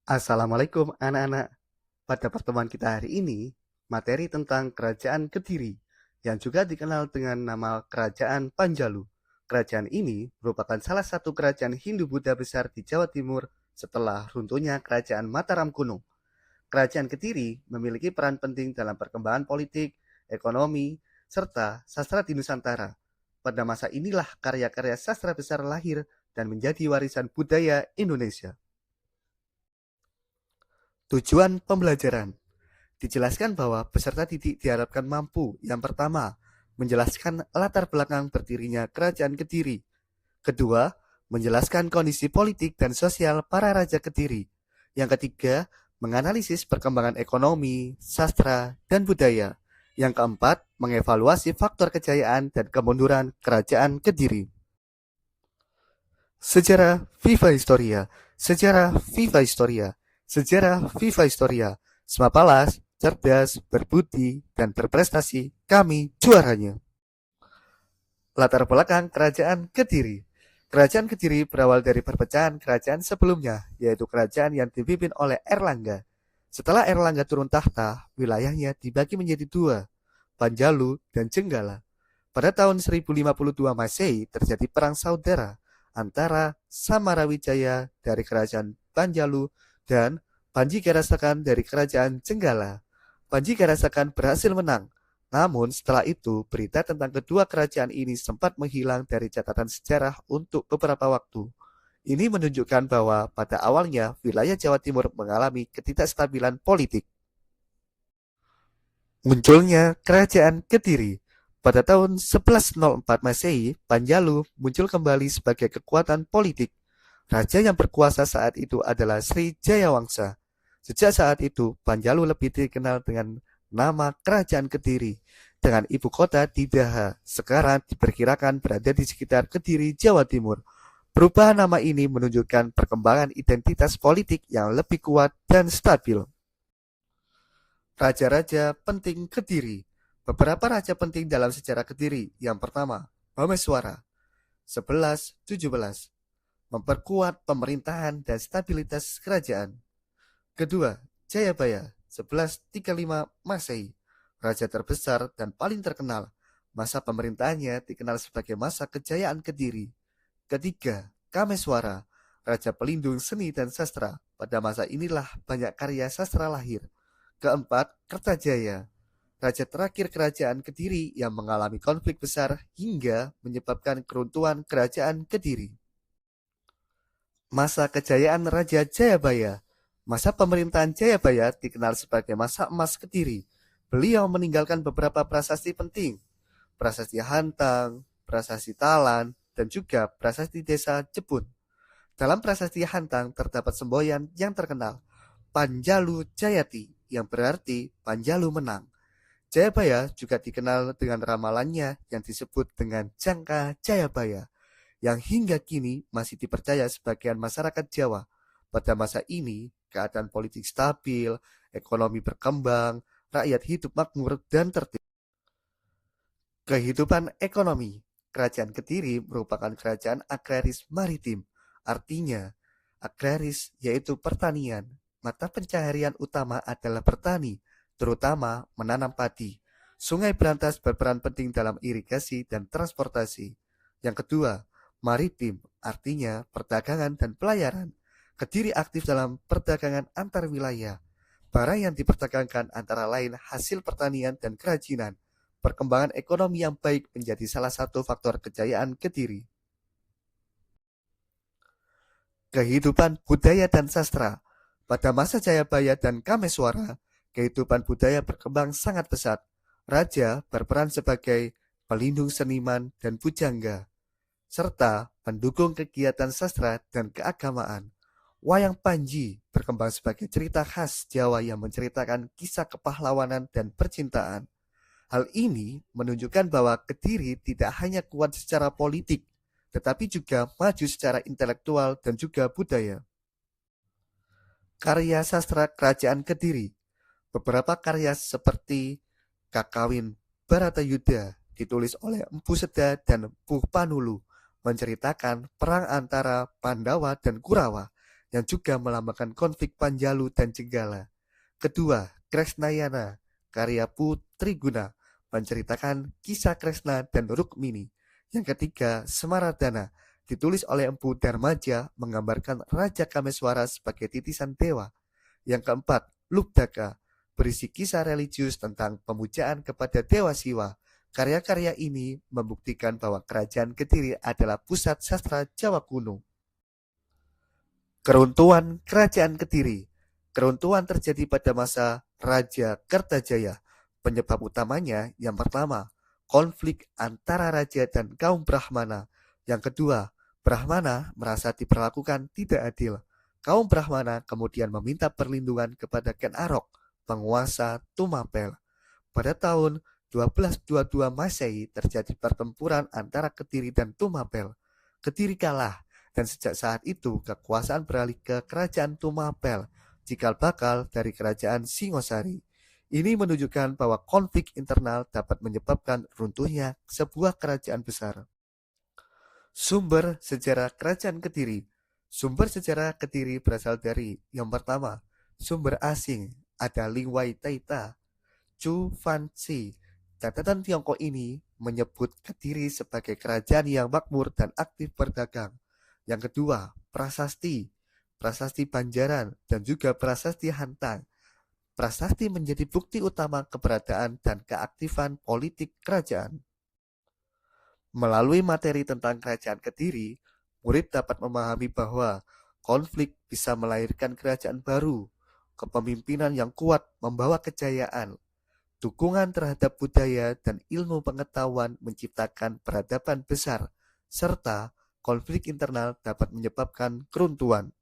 Assalamualaikum anak-anak. Pada pertemuan kita hari ini, materi tentang Kerajaan Kediri, yang juga dikenal dengan nama Kerajaan Panjalu. Kerajaan ini merupakan salah satu kerajaan Hindu-Buddha besar di Jawa Timur setelah runtuhnya Kerajaan Mataram kuno. Kerajaan Kediri memiliki peran penting dalam perkembangan politik, ekonomi, serta sastra di Nusantara. Pada masa inilah karya-karya sastra besar lahir dan menjadi warisan budaya Indonesia. Tujuan pembelajaran. Dijelaskan bahwa peserta didik diharapkan mampu, yang pertama, menjelaskan latar belakang berdirinya Kerajaan Kediri. Kedua, menjelaskan kondisi politik dan sosial para raja Kediri. Yang ketiga, menganalisis perkembangan ekonomi, sastra, dan budaya. Yang keempat, mengevaluasi faktor kejayaan dan kemunduran Kerajaan Kediri. Sejarah Viva Historia. Sejarah Viva Historia. Sejarah Viva Historia. Semapalas, cerdas, berbudi, dan berprestasi, kami juaranya. Latar belakang Kerajaan Kediri. Kerajaan Kediri berawal dari perpecahan kerajaan sebelumnya, yaitu kerajaan yang dipimpin oleh Erlangga. Setelah Erlangga turun tahta, wilayahnya dibagi menjadi dua, Panjalu dan Jenggala. Pada tahun 1052 Masehi terjadi perang saudara antara Samarawijaya dari kerajaan Panjalu dan Panji Kerasakan dari kerajaan Jenggala. Panji Kerasakan berhasil menang, namun setelah itu berita tentang kedua kerajaan ini sempat menghilang dari catatan sejarah untuk beberapa waktu. Ini menunjukkan bahwa pada awalnya wilayah Jawa Timur mengalami ketidakstabilan politik. Munculnya Kerajaan Kediri. Pada tahun 1104 Masehi, Panjalu muncul kembali sebagai kekuatan politik. Raja yang berkuasa saat itu adalah Sri Jayawangsa. Sejak saat itu, Panjalu lebih dikenal dengan nama Kerajaan Kediri, dengan ibu kota di Daha. Sekarang diperkirakan berada di sekitar Kediri, Jawa Timur. Perubahan nama ini menunjukkan perkembangan identitas politik yang lebih kuat dan stabil. Raja-raja penting Kediri. Beberapa raja penting dalam sejarah Kediri. Yang pertama, Bhameswara 1117, memperkuat pemerintahan dan stabilitas kerajaan. Kedua, Jayabaya 1135 Masehi, raja terbesar dan paling terkenal. Masa pemerintahannya dikenal sebagai masa kejayaan Kediri. Ketiga, Kameswara, raja pelindung seni dan sastra. Pada masa inilah banyak karya sastra lahir. Keempat, Kertajaya, raja terakhir kerajaan Kediri yang mengalami konflik besar hingga menyebabkan keruntuhan kerajaan Kediri. Masa kejayaan Raja Jayabaya. Masa pemerintahan Jayabaya dikenal sebagai masa emas Kediri. Beliau meninggalkan beberapa prasasti penting, prasasti Hantang, prasasti Talan, dan juga prasasti desa Jepun. Dalam prasasti Hantang terdapat semboyan yang terkenal, Panjalu Jayati, yang berarti Panjalu menang. Jayabaya juga dikenal dengan ramalannya yang disebut dengan Jangka Jayabaya, yang hingga kini masih dipercaya sebagian masyarakat Jawa. Pada masa ini, keadaan politik stabil, ekonomi berkembang, rakyat hidup makmur dan tertib. Kehidupan ekonomi. Kerajaan Kediri merupakan kerajaan agraris maritim. Artinya, agraris yaitu pertanian. Mata pencaharian utama adalah bertani, terutama menanam padi. Sungai Berantas berperan penting dalam irigasi dan transportasi. Yang kedua, maritim, artinya perdagangan dan pelayaran. Kediri aktif dalam perdagangan antar wilayah. Barang yang diperdagangkan antara lain hasil pertanian dan kerajinan. Perkembangan ekonomi yang baik menjadi salah satu faktor kejayaan Kediri. Kehidupan budaya dan sastra. Pada masa Jayabaya dan Kameswara, kehidupan budaya berkembang sangat pesat. Raja berperan sebagai pelindung seniman dan pujangga, serta pendukung kegiatan sastra dan keagamaan. Wayang Panji berkembang sebagai cerita khas Jawa yang menceritakan kisah kepahlawanan dan percintaan. Hal ini menunjukkan bahwa Kediri tidak hanya kuat secara politik, tetapi juga maju secara intelektual dan juga budaya. Karya sastra Kerajaan Kediri. Beberapa karya seperti Kakawin Baratayuda ditulis oleh Empu Seda dan Empu Panulu menceritakan perang antara Pandawa dan Kurawa. yang juga melambangkan konflik Panjalu dan Jenggala. Kedua, Krisnayana, karya Putri Guna, menceritakan kisah Kresna dan Rukmini. Yang ketiga, Semaradana, ditulis oleh Empu Darmaja, menggambarkan Raja Kameswara sebagai titisan dewa. Yang keempat, Lubdaka, berisi kisah religius tentang pemujaan kepada Dewa Siwa. Karya-karya ini membuktikan bahwa Kerajaan Kediri adalah pusat sastra Jawa kuno. Keruntuhan Kerajaan Kediri. Keruntuhan terjadi pada masa Raja Kertajaya. Penyebab utamanya yang pertama, konflik antara raja dan kaum Brahmana. Yang kedua, Brahmana merasa diperlakukan tidak adil. Kaum Brahmana kemudian meminta perlindungan kepada Ken Arok, penguasa Tumapel. Pada tahun 1222 Masehi terjadi pertempuran antara Kediri dan Tumapel. Kediri kalah, dan sejak saat itu kekuasaan beralih ke Kerajaan Tumapel, cikal bakal dari Kerajaan Singosari. Ini menunjukkan bahwa konflik internal dapat menyebabkan runtuhnya sebuah kerajaan besar. Sumber sejarah Kerajaan Kediri. Sumber sejarah Kediri berasal dari yang pertama, sumber asing, ada Lingwai Taita, Chu Fanci. Catatan Tiongkok ini menyebut Kediri sebagai kerajaan yang makmur dan aktif berdagang. Yang kedua, prasasti, prasasti Banjaran, dan juga prasasti Hantang. Prasasti menjadi bukti utama keberadaan dan keaktifan politik kerajaan. Melalui materi tentang Kerajaan Kediri, murid dapat memahami bahwa konflik bisa melahirkan kerajaan baru, kepemimpinan yang kuat membawa kejayaan, dukungan terhadap budaya dan ilmu pengetahuan menciptakan peradaban besar, serta konflik internal dapat menyebabkan keruntuhan.